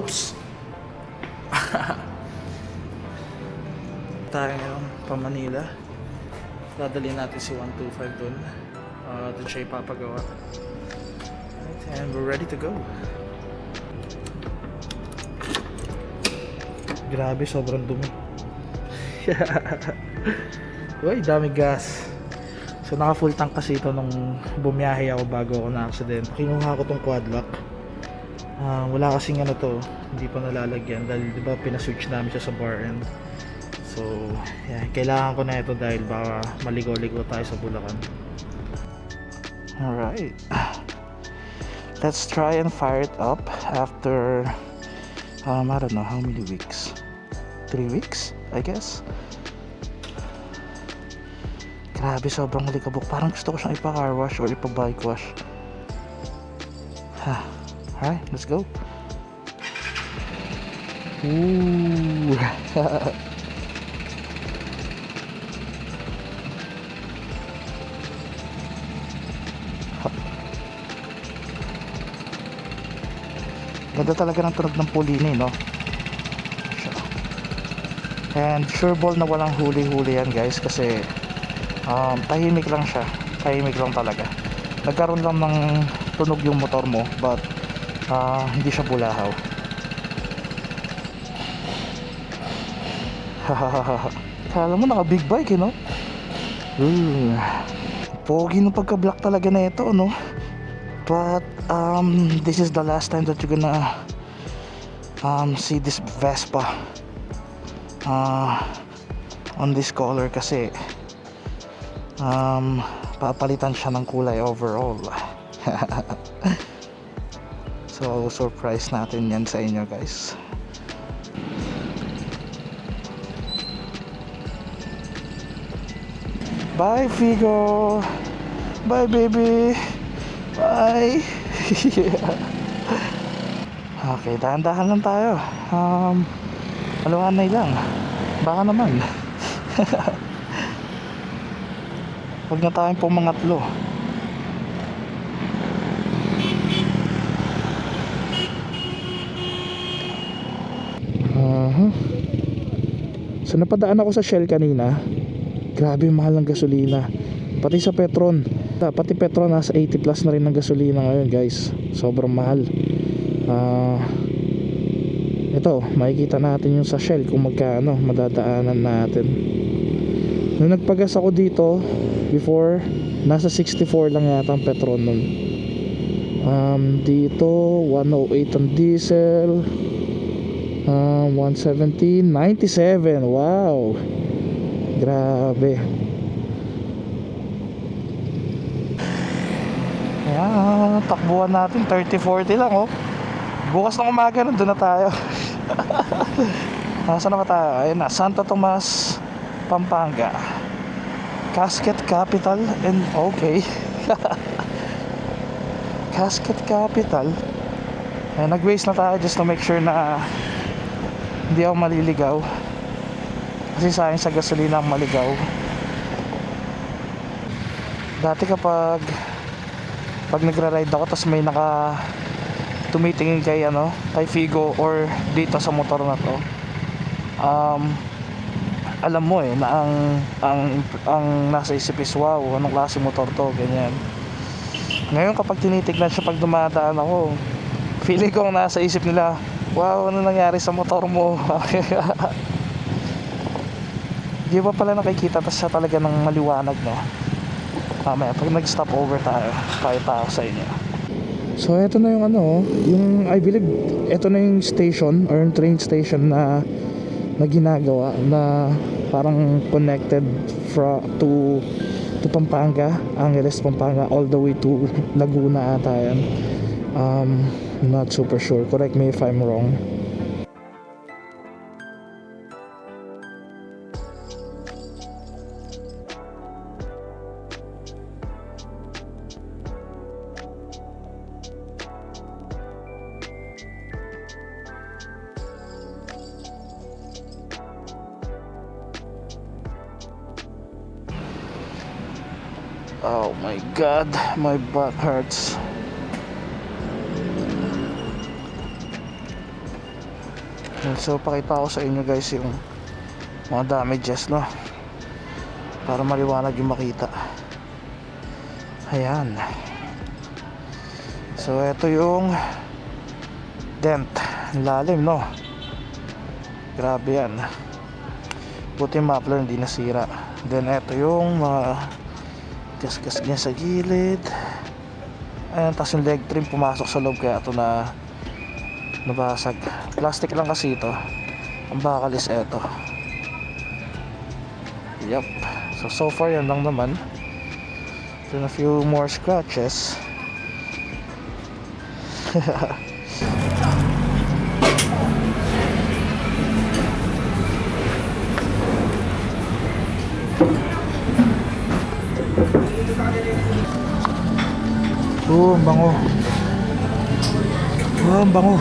Oops! Tayo ngayon pa Manila. Dadali natin si 125 dun. Dun siya ipapagawa. Right, and we're ready to go. Grabe, sobrang dumi. Uy, dami gas. So naka full tank kasi ito nung bumiyahe ako bago ako na-accident. Kinuha ko tong quad lock. Wala kasing ano to, hindi pa nalalagyan dahil di ba pinaswitch namin siya sa bar end. So yeah, kailangan ko na ito dahil baka maligaw-ligaw tayo sa Bulacan. Alright, let's try and fire it up after I don't know how many weeks. 3 weeks I guess. Grabe, sobrang likabok. Parang gusto ko siyang ipa-car wash or ipa-bike wash. Alright, let's go. Ooh. Ganda talaga ng tunog ng pulini, no? And sure ball na walang huli-huli yan, guys, kasi tahimik lang siya. Tahimik lang talaga. Nagkaroon lang ng tunog yung motor mo, but hindi siya bulahaw. Kala mo naka big bike, no? Pogi ng pagka-black talaga na ito, no? But this is the last time that you're gonna see this Vespa on this color kasi papalitan siya ng kulay overall. So surprise natin yan sa inyo, guys. Bye Figo, bye baby, bye. Okay, dahan-dahan lang tayo. Aluhanay lang, baka naman. Huwag na tayong pumangatlo. So napadaan ako sa Shell kanina. Grabe, mahal ng gasolina. Pati sa Petron. Pati Petron nasa 80 plus na rin ng gasolina ngayon, guys. Sobrang mahal. Ito, makikita natin yung sa Shell kung magkano madadaanan natin. Nung nagpagas ako dito before, nasa 64 lang yata ang Petron nun. Dito 108 ang diesel, 117, 97. Wow, grabe. Ayan, takbuhan natin 30-40 lang, oh. Bukas ng umaga nandun na tayo. Nasaan na ba tayo? Ayun na, Santo Tomas, Pampanga. Casket Capital and okay. Casket Capital. Ay, nag-waste na tayo just to make sure na hindi ako maliligaw. Kasi sa akin sa gasolina ang maligaw. Dati kapag nagra-ride ako tapos may tumitingin kay kay Figo or dito sa motor na to, alam mo na ang nasa isip is, wow, anong klase motor to, ganyan. Ngayon kapag tinitignan siya pag dumadaan ako, feeling ko ang nasa isip nila, wow, ano nangyari sa motor mo. Di ba pala nakikita tas siya talaga ng maliwanag, no? Mamaya pag nag-stop over tayo, pakita ako sa inyo. So eto na yung yung I believe eto na yung station or yung train station na ginagawa na parang connected to Pampanga, Angeles, Pampanga, all the way to Laguna ata yan. Not super sure, correct me if I'm wrong. Oh my god, my butt hurts. So pakita ko sa inyo guys yung mga damages, no, para maliwanag yung makita. Ayan. So ito yung dent, lalim, no, grabe yan. Buti yung muffler hindi nasira. Then ito yung mga gasgas niya sa gilid. Ayan, tapos yung leg trim pumasok sa loob kaya ito na nabasag. Plastic lang kasi ito. Ang bakal is ito. Yup. So far yan lang naman. Then a few more scratches. Ang bango. Ang bango.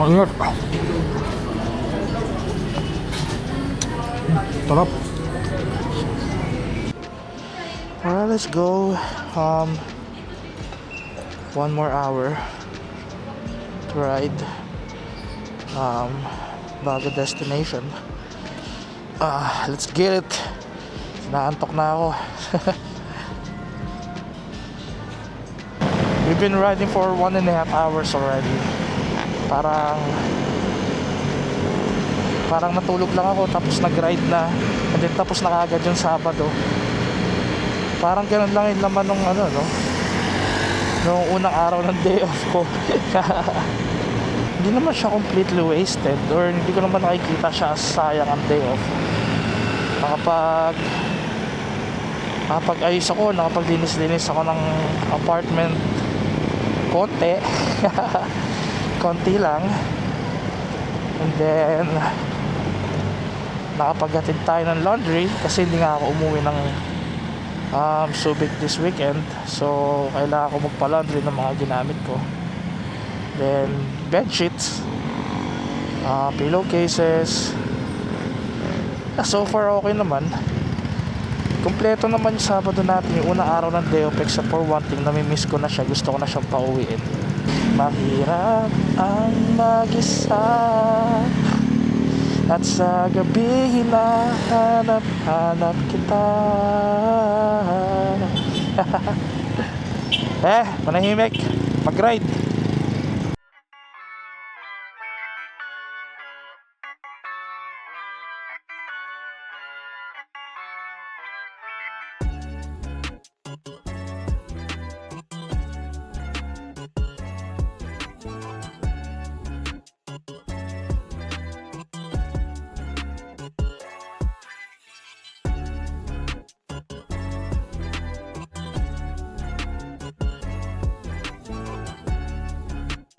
Ang ingat. Sarap. Alright, let's go. 1 more hour to ride bago destination. Let's get it. Naantok na ako. We've been riding for 1.5 hours already. Parang natulog lang ako tapos nag-ride na, and then tapos na kaagad yung Sabado. Parang ganun lang yung laman nung ano, no, nung unang araw ng day off ko. Hindi naman siya completely wasted, or hindi ko naman nakikita siya as sayang ang day off. Nakapag-ayos ako, nakapaglinis-linis ako ng apartment konti. Konti lang. And then nakapaghatid tayo ng laundry kasi hindi nga ako umuwi ng Subic this weekend. So kailangan ko magpa-laundry ng mga ginamit ko. Then bed sheets, pillowcases. So far okay naman. Kompleto naman yung Sabado natin, yung unang araw ng day off, except for one thing, namimiss ko na siya, gusto ko na siyang pauwiin. Mahirap ang mag-isa at sa gabi hinahanap-hanap kita. Manahimik, mag-ride.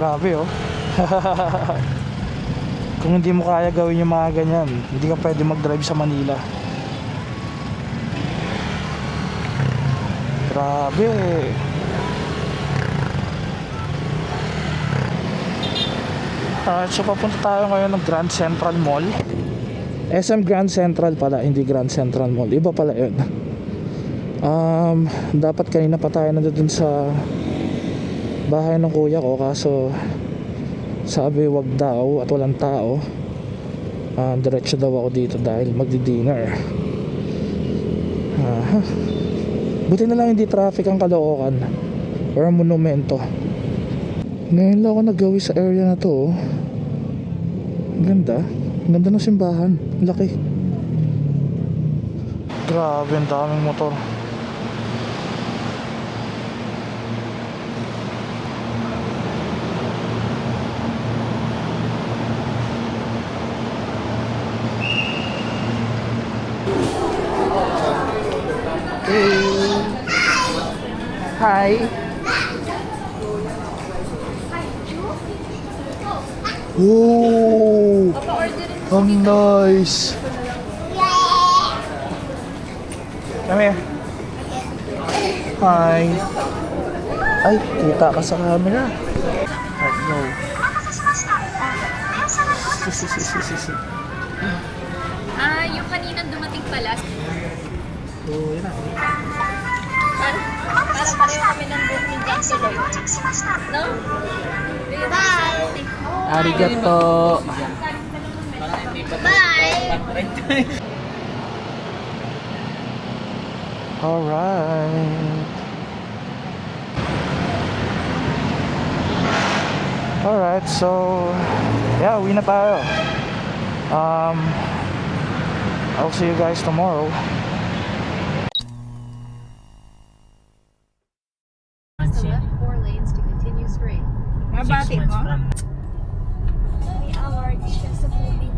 Grabe, oh. Kung hindi mo kaya gawin yung mga ganyan, hindi ka pwede mag-drive sa Manila. Grabe. So papunta tayo ngayon ng Grand Central Mall. SM Grand Central pala, hindi Grand Central Mall. Iba pala yun. Dapat kanina pa tayo nandun sa bahay ng kuya ko, kaso sabi wag daw at walang tao. Diretso daw ako dito dahil magdi-dinner. Buti na lang hindi traffic ang Caloocan or ang Monumento. Ngayon lang ako nagawi sa area na to, oh. Ganda. Ganda ng simbahan. Laki. Grabe, ang daming motor. Hi. Oh, ang nice. Come here. Hi. Ay, kita ka sa camera. Let's go. Yung kaninang dumating pala. So, yun na. Parang pareho kami ng book ni Jack Tuloy. No? Bye! Arigato. Bye! Alright. Alright, so yeah, uwi na tayo. I'll see you guys tomorrow. Left 4 lanes to continue straight. Mabati mo? May award siya sa moving.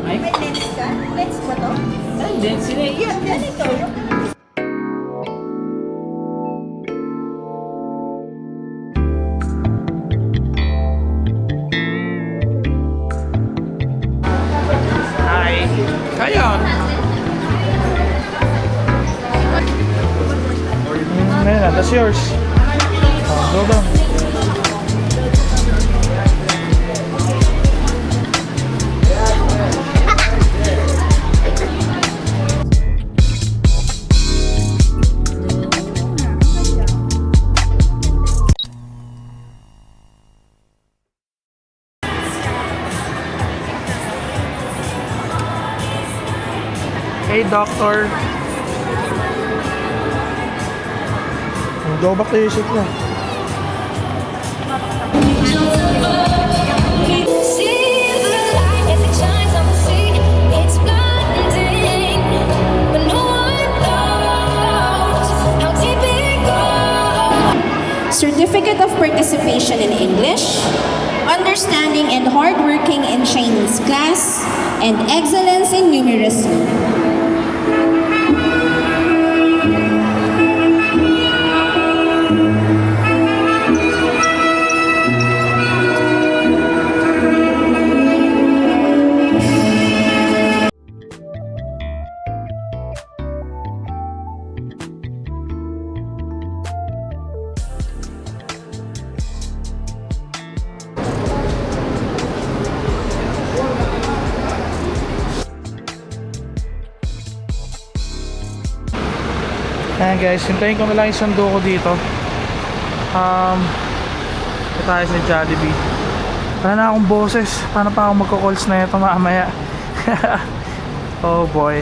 May lens ka? Lens ba to? Lens na yan. Ganito. Hi. Kayon. Man, that's yours. Go down. Hey, doctor. Go back to your seat na. Certificate of Participation in English, Understanding and Hardworking in Chinese Class, and Excellence in Numeracy. Ayan guys, hintayin ko na lang yung sundo ko dito. Ito tayo sa Jollibee. Wala na akong boses. Paano pa ako magko-calls na ito mamaya? Oh boy.